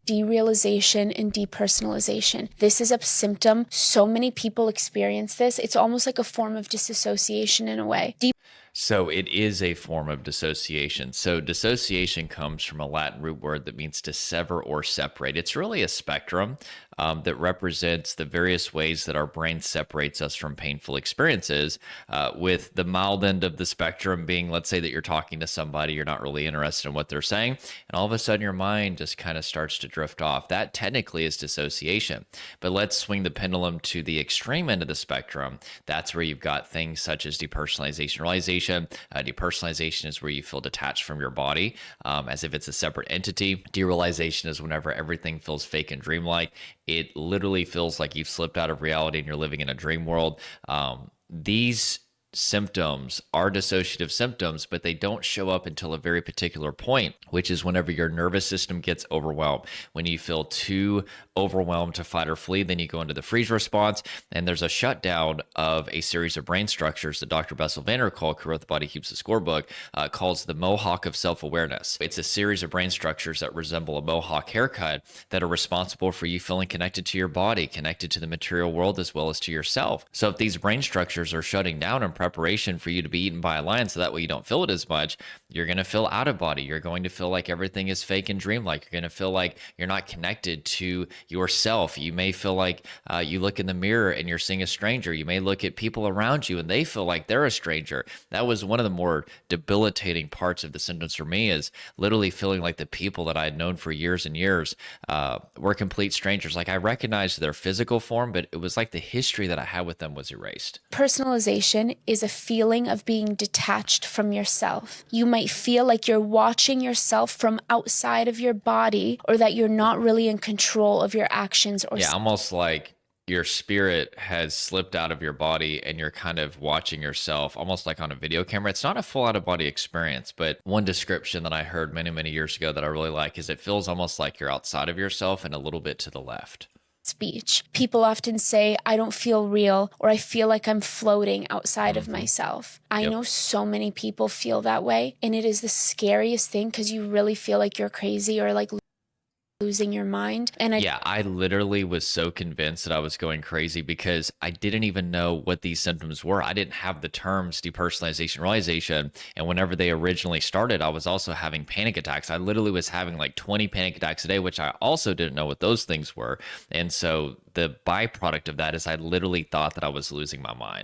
derealization and depersonalization. This is a symptom. So many people experience this. It's almost like a form of disassociation in a way. So it is a form of dissociation. So dissociation comes from a Latin root word that means to sever or separate. It's really a spectrum that represents the various ways that our brain separates us from painful experiences, with the mild end of the spectrum being, let's say that you're talking to somebody, you're not really interested in what they're saying, and all of a sudden your mind just kind of starts to drift off. That technically is dissociation. But let's swing the pendulum to the extreme end of the spectrum. That's where you've got things such as depersonalization, realization. Depersonalization is where you feel detached from your body, as if it's a separate entity. Derealization is whenever everything feels fake and dreamlike. It literally feels like you've slipped out of reality and you're living in a dream world. These symptoms are dissociative symptoms, but they don't show up until a very particular point, which is whenever your nervous system gets overwhelmed. When you feel too overwhelmed to fight or flee, then you go into the freeze response, and there's a shutdown of a series of brain structures that Dr. Bessel van der Kolk, who wrote The Body Keeps the Score book, calls the mohawk of self-awareness. It's a series of brain structures that resemble a mohawk haircut that are responsible for you feeling connected to your body, connected to the material world, as well as to yourself. So if these brain structures are shutting down in preparation for you to be eaten by a lion, so that way you don't feel it as much, you're going to feel out of body. You're going to feel like everything is fake and dreamlike. You're going to feel like you're not connected to yourself. You may feel like you look in the mirror and you're seeing a stranger. You may look at people around you and they feel like they're a stranger. That was one of the more debilitating parts of the symptoms for me, is literally feeling like the people that I had known for years and years were complete strangers. Like I recognized their physical form, but it was like the history that I had with them was erased. Personalization is a feeling of being detached from yourself. You might feel like you're watching yourself from outside of your body, or that you're not really in control of your actions. Or Almost like your spirit has slipped out of your body and you're kind of watching yourself almost like on a video camera. It's not a full out of body experience, but one description that I heard many, many years ago that I really like is it feels almost like you're outside of yourself and a little bit to the left. Speech. People often say, I don't feel real, or I feel like I'm floating outside of myself. I know so many people feel that way, and it is the scariest thing because you really feel like you're crazy or like losing your mind. And I literally was so convinced that I was going crazy because I didn't even know what these symptoms were. I didn't have the terms depersonalization, realization. And whenever they originally started, I was also having panic attacks. I literally was having like 20 panic attacks a day, which I also didn't know what those things were. And so the byproduct of that is I literally thought that I was losing my mind.